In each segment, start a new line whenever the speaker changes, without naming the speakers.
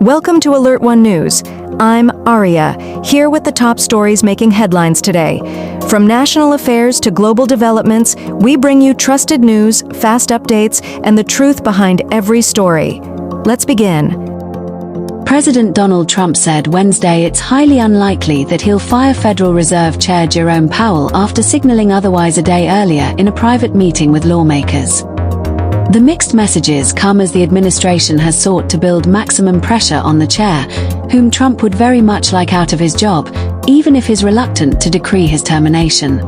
Welcome to Alert One News. I'm Aria, here with the top stories making headlines today. From national affairs to global developments, we bring you trusted news, fast updates, and the truth behind every story. Let's begin.
President Donald Trump said Wednesday it's highly unlikely that he'll fire Federal Reserve Chair Jerome Powell after signaling otherwise a day earlier in a private meeting with lawmakers. The mixed messages come as the administration has sought to build maximum pressure on the chair, whom Trump would very much like out of his job, even if he's reluctant to decree his termination.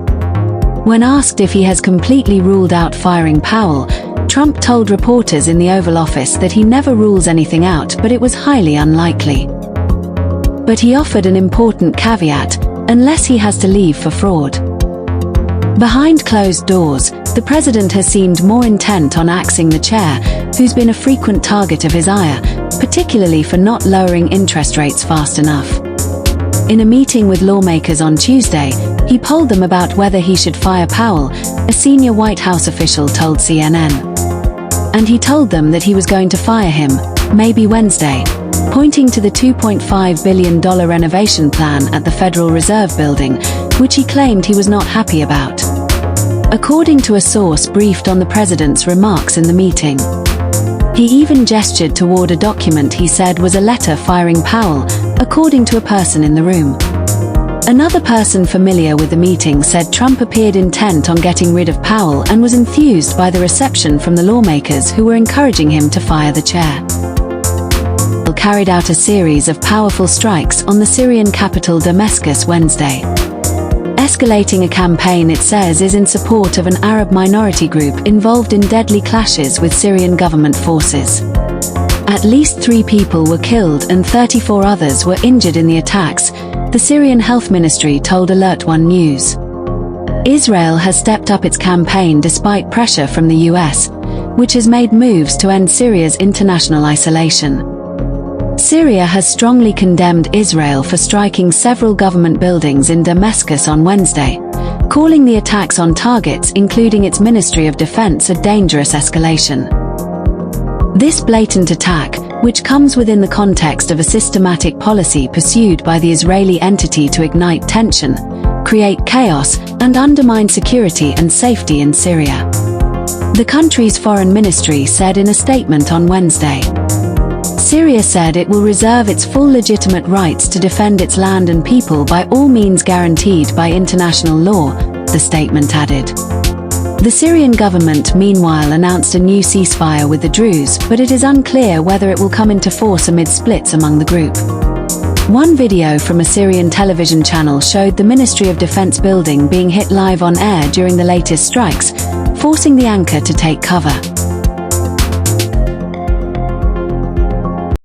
When asked if he has completely ruled out firing Powell, Trump told reporters in the Oval Office that he never rules anything out, but it was highly unlikely. But he offered an important caveat: unless he has to leave for fraud. Behind closed doors, the president has seemed more intent on axing the chair, who's been a frequent target of his ire, particularly for not lowering interest rates fast enough. In a meeting with lawmakers on Tuesday, he polled them about whether he should fire Powell, a senior White House official told CNN. And he told them that he was going to fire him, maybe Wednesday, pointing to the $2.5 billion renovation plan at the Federal Reserve Building, which he claimed he was not happy about. According to a source briefed on the president's remarks in the meeting. He even gestured toward a document he said was a letter firing Powell, according to a person in the room. Another person familiar with the meeting said Trump appeared intent on getting rid of Powell and was enthused by the reception from the lawmakers who were encouraging him to fire the chair. He carried out a series of powerful strikes on the Syrian capital Damascus Wednesday, escalating a campaign it says is in support of an Arab minority group involved in deadly clashes with Syrian government forces. At least 3 people were killed and 34 others were injured in the attacks, the Syrian Health Ministry told Alert One News. Israel has stepped up its campaign despite pressure from the US, which has made moves to end Syria's international isolation. Syria has strongly condemned Israel for striking several government buildings in Damascus on Wednesday, calling the attacks on targets, including its Ministry of Defense, a dangerous escalation. This blatant attack, which comes within the context of a systematic policy pursued by the Israeli entity to ignite tension, create chaos, and undermine security and safety in Syria, the country's foreign ministry said in a statement on Wednesday. Syria said it will reserve its full legitimate rights to defend its land and people by all means guaranteed by international law, the statement added. The Syrian government meanwhile announced a new ceasefire with the Druze, but it is unclear whether it will come into force amid splits among the group. One video from a Syrian television channel showed the Ministry of Defense building being hit live on air during the latest strikes, forcing the anchor to take cover.